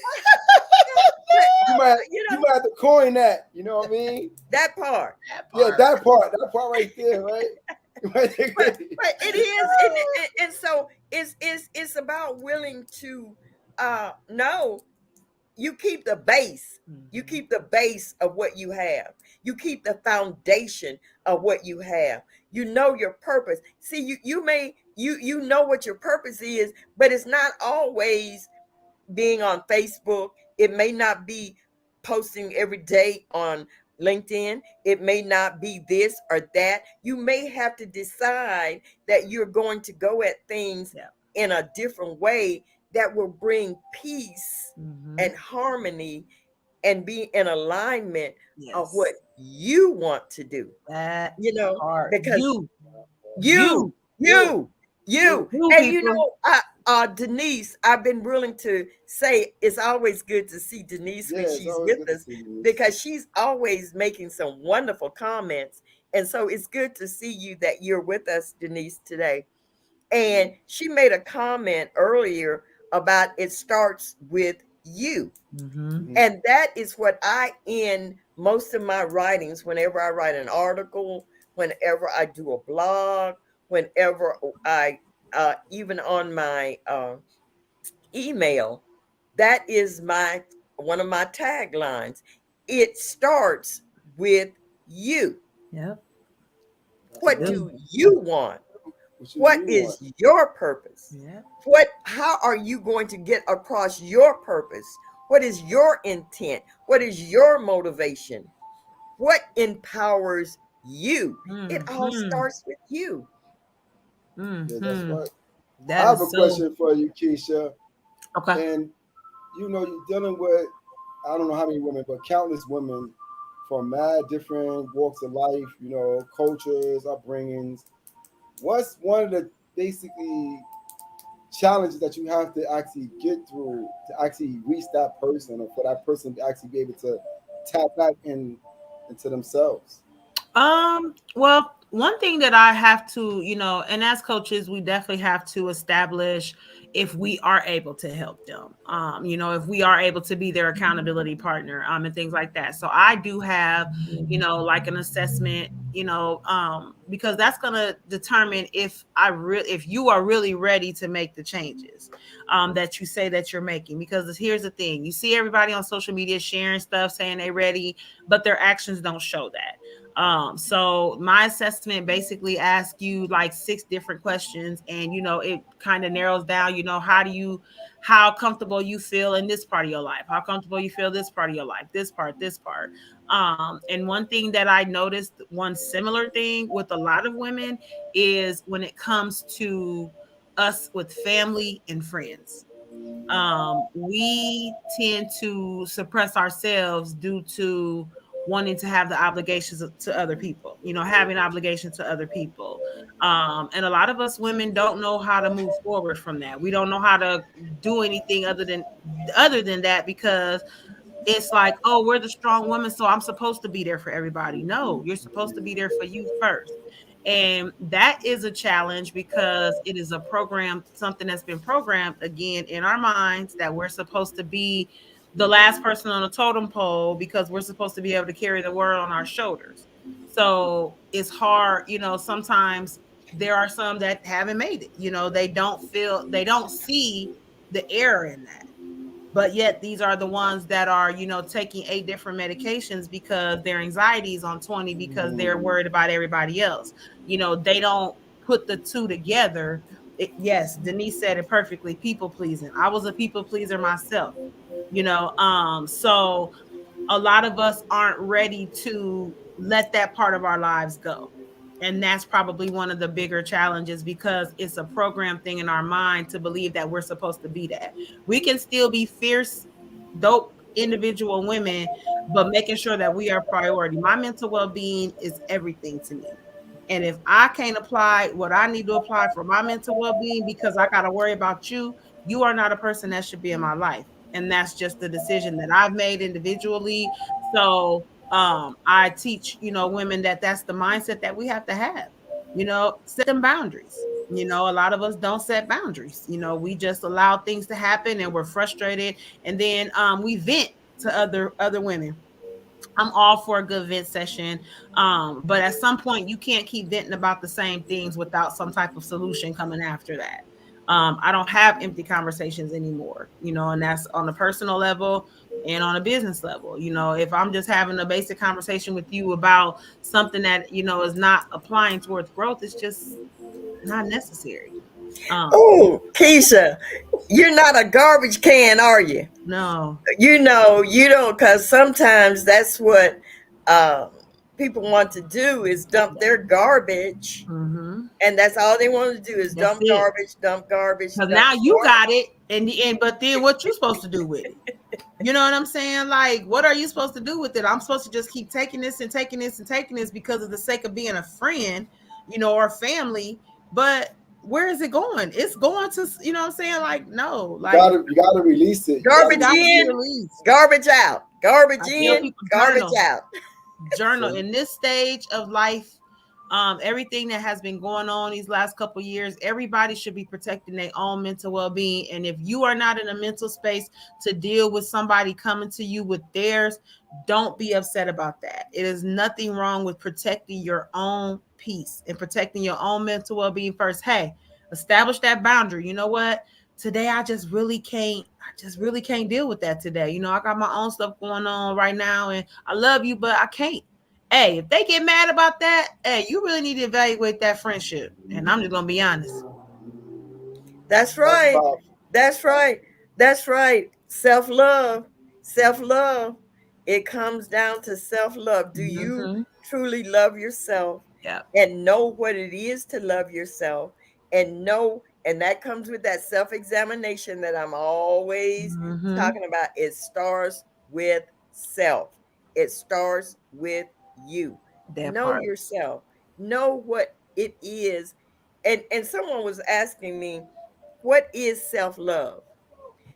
You might you you know, might have to coin that. You know what I mean? that part. That Yeah, part. that part right there, right? You might take But it is, and so it's about willing to know. You keep the base. You Mhm. keep the base of what you have. You keep the foundation of what you have. You know your purpose. See, you know what your purpose is, but it's not always being on Facebook. It may not be posting every day on LinkedIn. It may not be this or that. You may have to decide that you're going to go at things Yeah. in a different way that will bring peace Mhm. and harmony and be in alignment of what Yes. you want to do. That You know, part. because You, you, you, you, you. you And people. Denise, I've been willing to say it's always good to see Denise when yeah, it's she's always with good to us see you. because she's always making some wonderful comments. And so it's good to see you that you're with us, Denise, today. And she made a comment earlier about it starts with you. Mm-hmm. Mhm. And that is what I end most of my writings, whenever I write an article, whenever I do a blog, whenever I, even on my email, that is one of my taglines. It starts with you. Yep. That's What right. You. do you want? What What you want? is your purpose? Yep. How are you going to get across your purpose? What is your intent? What is your motivation? What empowers you? It all Mm-hmm. starts with you. Yeah, that's Mm-hmm. right. I That have a is so question for you, Keisha. okay. And you know, you're dealing with I don't know how many women, but countless women from mad different walks of life, you know, cultures, upbringings. What's one of the basically challenges that you have to actually get through to actually reach that person or for that person to actually be able to tap back into themselves? Well, one thing that I have to, and as coaches, we definitely have to establish if we are able to help them. If we are able to be their accountability partner, and things like that. So I do have, like an assessment, because that's gonna determine if you are really ready to make the changes that you say that you're making. Because here's the thing: you see everybody on social media sharing stuff, saying they're ready, but their actions don't show that. So my assessment basically asks you like 6 different questions, and it kind of narrows down, how comfortable you feel in this part of your life, how comfortable you feel this part of your life, this part. And one thing that I noticed, one similar thing with a lot of women, is when it comes to us with family and friends. We tend to suppress ourselves due to wanting to have the obligations to other people, having obligations to other people. And a lot of us women don't know how to move forward from that. We don't know how to do anything other than that, because it's like, oh, we're the strong woman, so I'm supposed to be there for everybody. No, you're supposed to be there for you first. And that is a challenge, because it is a program, something that's been programmed again in our minds, that we're supposed to be the last person on the totem pole, because we're supposed to be able to carry the world on our shoulders. So it's hard, sometimes there are some that haven't made it. They don't see the error in that, but yet these are the ones that are taking 8 different medications because their anxiety is on 20, because they're worried about everybody else. They don't put the two together. Yes, Denise said it perfectly: people pleasing. I was a people pleaser myself. So a lot of us aren't ready to let that part of our lives go. And that's probably one of the bigger challenges, because it's a program thing in our mind to believe that we're supposed to be that. We can still be fierce, dope individual women, but making sure that we are priority. My mental well-being is everything to me. And if I can't apply what I need to apply for my mental well-being because I got to worry about you, you are not a person that should be in my life. And that's just the decision that I've made individually. So I teach women that that's the mindset that we have to have. Set them boundaries. A lot of us don't set boundaries. We just allow things to happen and we're frustrated, and then we vent to other women. I'm all for a good vent session. But at some point you can't keep venting about the same things without some type of solution coming after that. I don't have empty conversations anymore, and that's on a personal level and on a business level. If I'm just having a basic conversation with you about something that, is not applying towards growth, it's just not necessary. Oh, Kisha, you're not a garbage can, are you? No. You don't, because sometimes that's what uh, people want to do is dump their garbage, Mm-hmm. and that's all they want to do is That's it. dump garbage, Because dump now you got garbage. it, and the end. But then, what you supposed to do with it? You know what I'm saying? Like, what are you supposed to do with it? I'm supposed to just keep taking this and taking this and taking this because of the sake of being a friend, or family. But where is it going? It's going to, what I'm saying? Like, no, like You gotta release it. You gotta it's Garbage got to release be it. in, released. garbage out. Garbage I tell in, people garbage out. journal So, in this stage of life. Everything that has been going on these last couple of years, everybody should be protecting their own mental well-being. And if you are not in a mental space to deal with somebody coming to you with theirs, don't be upset about that. It is nothing wrong with protecting your own peace and protecting your own mental well-being first. Hey, establish that boundary. You know what? Today I just really can't deal with that today. I got my own stuff going on right now, and I love you, but I can't. Hey, if they get mad about that, hey, you really need to evaluate that friendship. And I'm just gonna be honest. That's that's right. powerful. That's right. That's right. Self love. Self love. It comes down to self love. Do you Mm-hmm. truly love yourself Yeah. and know what it is to love yourself and know? And that comes with that self examination that I'm always Mm-hmm. talking about. It starts with self, it starts with you. That Know part. yourself, know what it is. And someone was asking me, what is self love?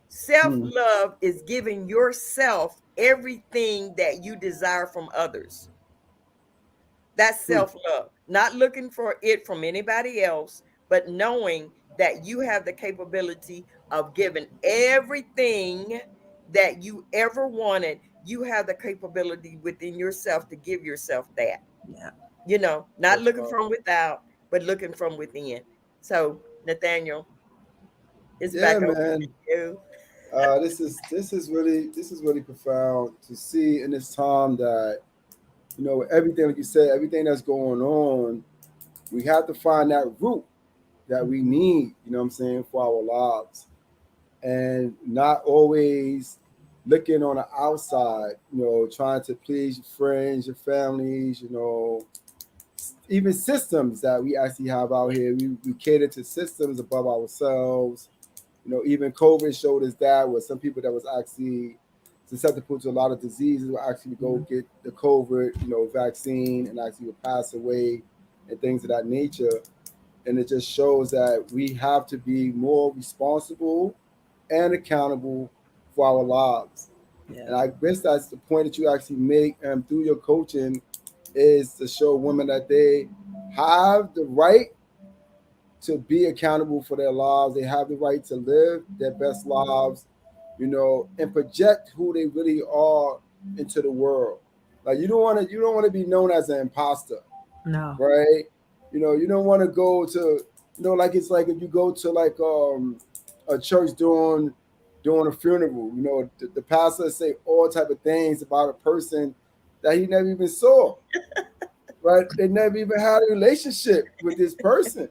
Self Hmm. love is giving yourself everything that you desire from others. That's Hmm. self love. Not looking for it from anybody else, but knowing that you have the capability of giving everything that you ever wanted. You have the capability within yourself to give yourself that. Yeah. Not That's looking powerful. from without, but looking from within. So, Nathaniel, it's Yeah, back over to man. you. This is really profound to see in this time that everything like you said, everything that's going on, we have to find that root that we need. You know what I'm saying, for our lives, and not always looking on the outside. Trying to please your friends, your families. Even systems that we actually have out here. We cater to systems above ourselves. Even COVID showed us that, where some people that was actually susceptible to a lot of diseases will actually go get the COVID, vaccine, and actually will pass away and things of that nature. And it just shows that we have to be more responsible and accountable for our lives. Yeah. And I guess that's the point that you actually make through your coaching, is to show women that they have the right to be accountable for their lives. They have the right to live their best lives, and project who they really are into the world. Like you don't want to be known as an imposter, No. right? You don't want to go to, like it's like if you go to like a church during a funeral, the pastor say all type of things about a person that he never even saw, right? They never even had a relationship with this person,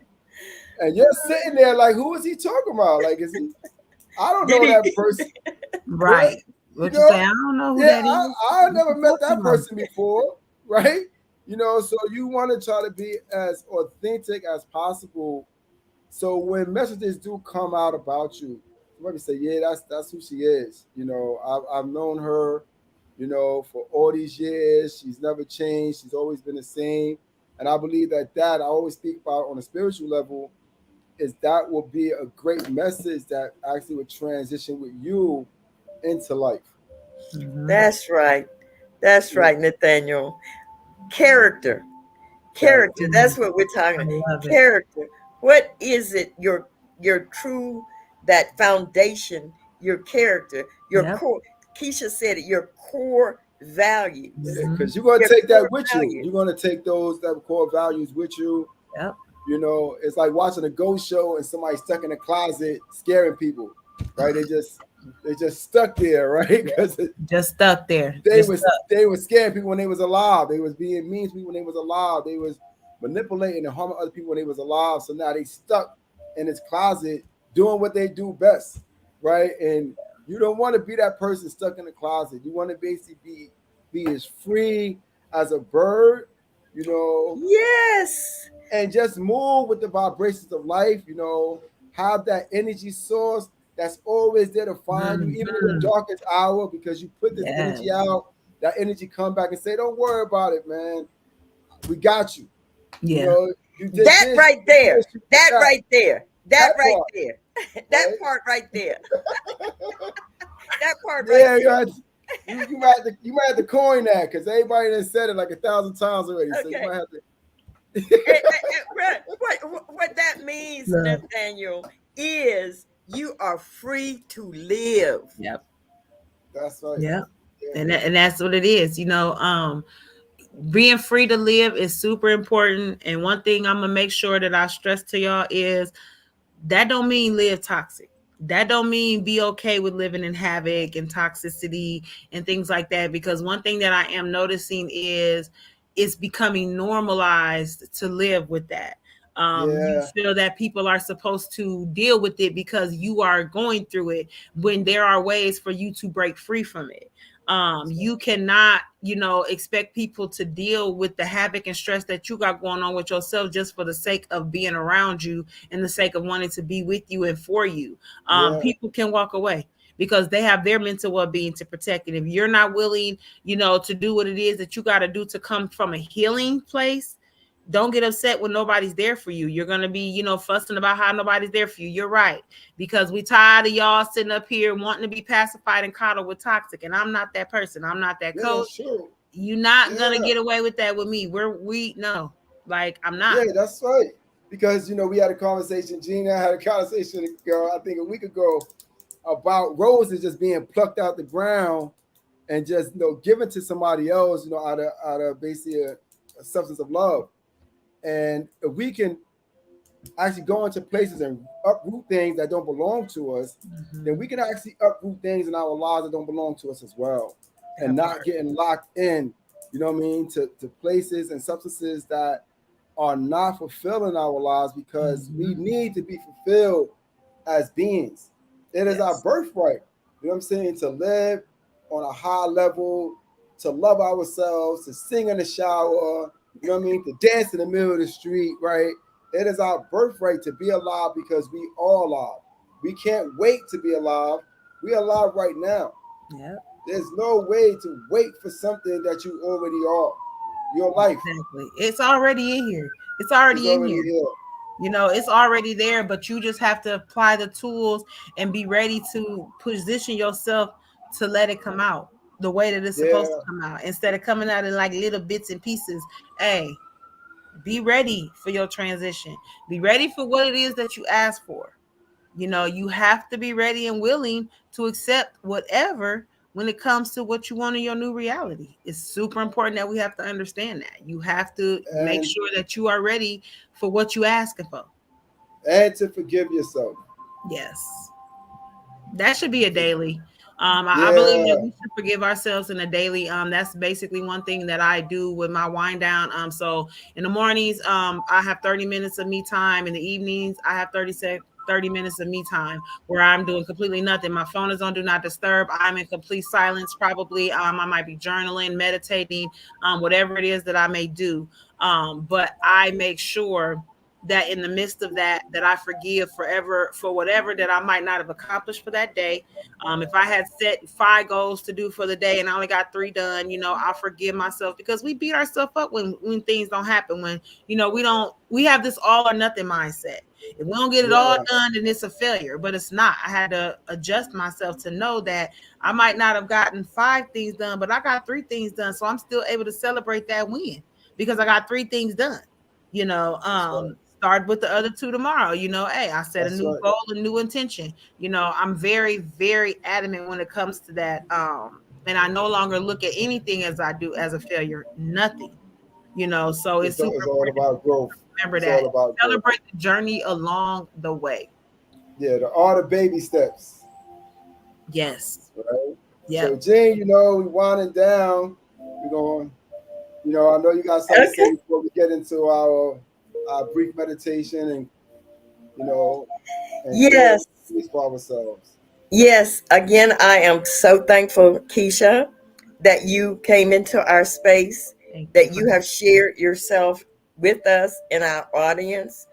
and you're sitting there like, who is he talking about? Like, is he? I don't Did know he? that person. What? Right. You What you know? say? I don't know who Yeah, that is. I What never you met talking that about? person before, right? So you want to try to be as authentic as possible. So when messages do come out about you, somebody say, yeah, that's who she is. I've known her, for all these years. She's never changed. She's always been the same. And I believe that I always speak about on a spiritual level, is that will be a great message that actually would transition with you into life. Mm-hmm. That's right. That's You know? right, Nathaniel. Character. Character. That's what we're talking I about. love it. Character. What is it? Your true, that foundation, your character, your Yep. core. Keisha said it. Your core values. Mhm. Because you're gonna Your take core that with you. values. You're gonna take those that core values with you. Yep. You know, it's like watching a ghost show and somebody stuck in a closet scaring people, right? They just stuck there, right? Because Just stuck there. they Just was stuck. they was scaring people when they was alive. They was being mean to people when they was alive. They was manipulating and harming other people when they was alive. So now they stuck in this closet doing what they do best, right? And you don't want to be that person stuck in the closet. You want to basically be as free as a bird, you know, Yes. and just move with the vibrations of life, you know, have that energy source that's always there to find you, even in your Mhm. darkest hour, because you put this Yes. energy out, that energy come back and say, don't worry about it, man. We got you. You Yeah. know, you did That this, right you did there. this, you did That that. right there. That That right part, there. That right? part right there. That part right Yeah, there. you might have to coin that because everybody done said it like 1,000 times already. So you Okay. might have to. Right. What that means, Love. Nathaniel, is you are free to live. Yep. That's right. Yep. Yeah. And that's what it is. Being free to live is super important. And one thing I'm gonna make sure that I stress to y'all is that don't mean live toxic. That don't mean be okay with living in havoc and toxicity and things like that. Because one thing that I am noticing is it's becoming normalized to live with that. You Yeah. feel that people are supposed to deal with it because you are going through it when there are ways for you to break free from it. You cannot, expect people to deal with the havoc and stress that you got going on with yourself just for the sake of being around you and the sake of wanting to be with you and for you. Yeah. People can walk away because they have their mental well-being to protect it. If you're not willing, to do what it is that you got to do to come from a healing place, don't get upset when nobody's there for you. You're going to be, fussing about how nobody's there for you. You're right. Because we tired of y'all sitting up here wanting to be pacified and coddled with toxic. And I'm not that person. I'm not that Yeah, coach. that's true. You're not going to Yeah. get away with that with me. No, like I'm not. Yeah, that's right. Because we had a conversation. Gina had a conversation, girl, I think a week ago, about roses just being plucked out the ground and just given to somebody else, out of basically a substance of love. And if we can actually go into places and uproot things that don't belong to us, then Mhm. we can actually uproot things in our lives that don't belong to us as well, and That not part. getting locked in, to places and substances that are not fulfilling our lives because we Mhm. need to be fulfilled as beings. It is our Yes. birthright, you know what I'm saying, to live on a high level, to love ourselves, to sing in the shower, you know what I mean, to dance in the middle of the street, right? It is our birthright to be alive because we are alive. We can't wait to be alive. We are alive right now. Yep. There's no way to wait for something that you already are. Your life Exactly. It's already in here. It's is already in already here. here. It's already there, but you just have to apply the tools and be ready to position yourself to let it come out the way that it's supposed to Yeah. come out instead of coming out in like little bits and pieces. Hey, be ready for your transition. Be ready for what it is that you ask for. You have to be ready and willing to accept whatever when it comes to what you want in your new reality. It's super important that we have to understand that. You have to make And sure that you are ready for what you asking for. to forgive yourself. Yes. That should be a daily. I believe that Yeah. we should forgive ourselves in a daily. That's basically one thing that I do with my wind down. So in the mornings, I have 30 minutes of me time. In the evenings, I have 30 minutes of me time where I'm doing completely nothing. My phone is on do not disturb. I'm in complete silence. Probably, I might be journaling, meditating, whatever it is that I may do. But I make sure that in the midst of that I forgive forever for whatever that I might not have accomplished for that day. If I had set 5 goals to do for the day and I only got 3 done, I forgive myself because we beat ourselves up when things don't happen. When we have this all or nothing mindset. If we don't get it all Yeah. done, then it's a failure. But it's not. I had to adjust myself to know that I might not have gotten 5 things done, but I got 3 things done, so I'm still able to celebrate that win. because I got 3 things done. You know, That's right. start with the other 2 tomorrow. You know, hey, I set a That's new right. goal, a new intention. You know, I'm very, very adamant when it comes to that. And I no longer look at anything as I do as a failure. Nothing. You know, so it's super It's all important about growth. to remember It's all that. about growth. Celebrate the journey along the way. Yeah, all the baby steps. Yes. Right. So, Yep. Gene, we winding down. We're going. I know you got something to say Okay. before we get into our brief meditation and and create Yes. space for ourselves. Yes. Again, I am so thankful, Keisha, that you came into our space, Thank you that for you have shared yourself with us and our audience.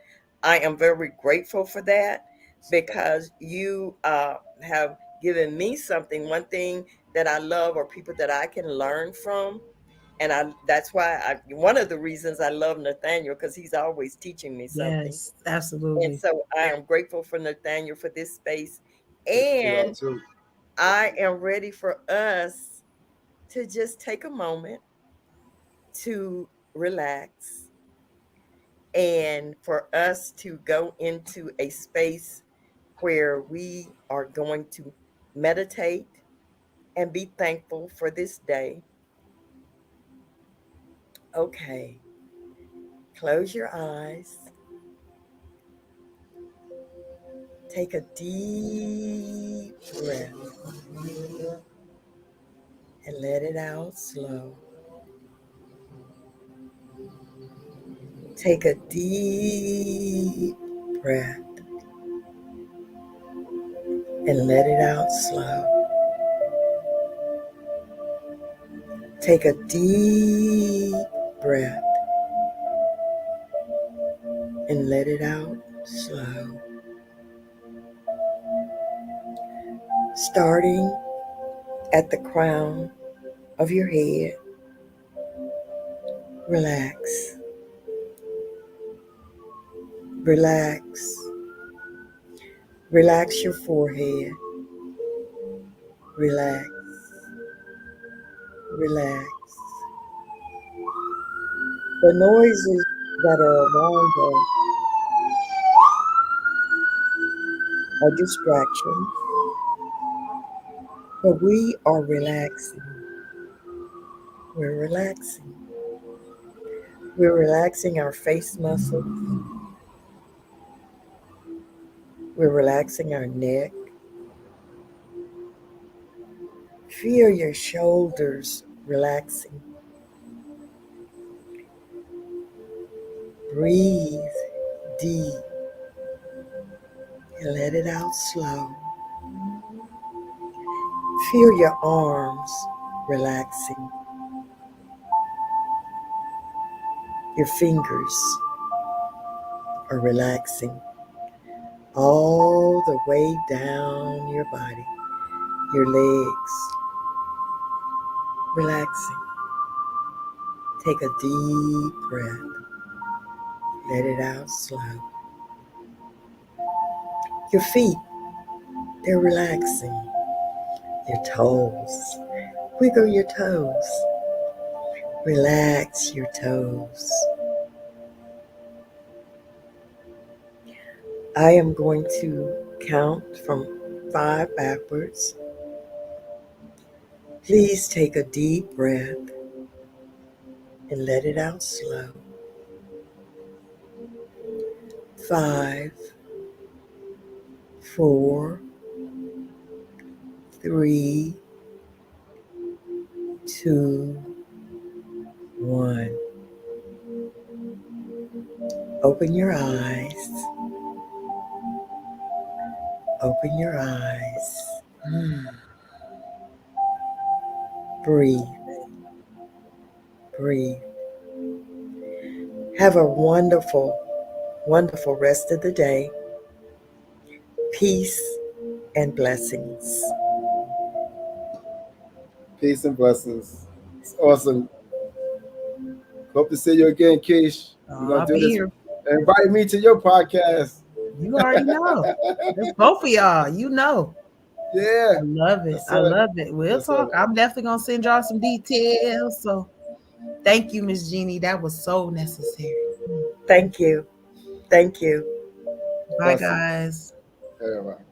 I am very grateful for that because you have given me something, one thing that I love or people that I can learn from. And that's why one of the reasons I love Nathaniel, because he's always teaching me something. yes, And absolutely. so I am grateful for Nathaniel for this space. We are And too. I am ready for us to just take a moment to relax and for us to go into a space where we are going to meditate and be thankful for this day. Okay, close your eyes, take a deep breath, and let it out slow. Take a deep breath and let it out slow. Take a deep breath and let it out slow. Starting at the crown of your head, relax, relax, relax your forehead, relax, relax. The noises that are around us are distractions, but we are relaxing. We're relaxing. We're relaxing our face muscles. We're relaxing our neck. Feel your shoulders relaxing. Breathe deep and let it out slow. Feel your arms relaxing. Your fingers are relaxing all the way down your body. Your legs relaxing. Take a deep breath. Let it out slow. Your feet, they're relaxing. Your toes, wiggle your toes. Relax your toes. I am going to count from 5 backwards. Please take a deep breath and let it out slow. 5, 4, 3, 2, 1. Open your eyes. Open your eyes. Breathe. Breathe. Have a wonderful, wonderful rest of the day. Peace and blessings. Peace and blessings. It's awesome. Hope to see you again, Keish. We're gonna I'll do be this. here. Invite me to your podcast. You already know. That's both of y'all. You know. Yeah, I love it. that's I it. love it. We'll That's talk. it. I'm definitely gonna send y'all some details. So Thank you, Miss Jeannie. That was so necessary. Thank you. Thank you. Bye, Blessings. guys. Everybody.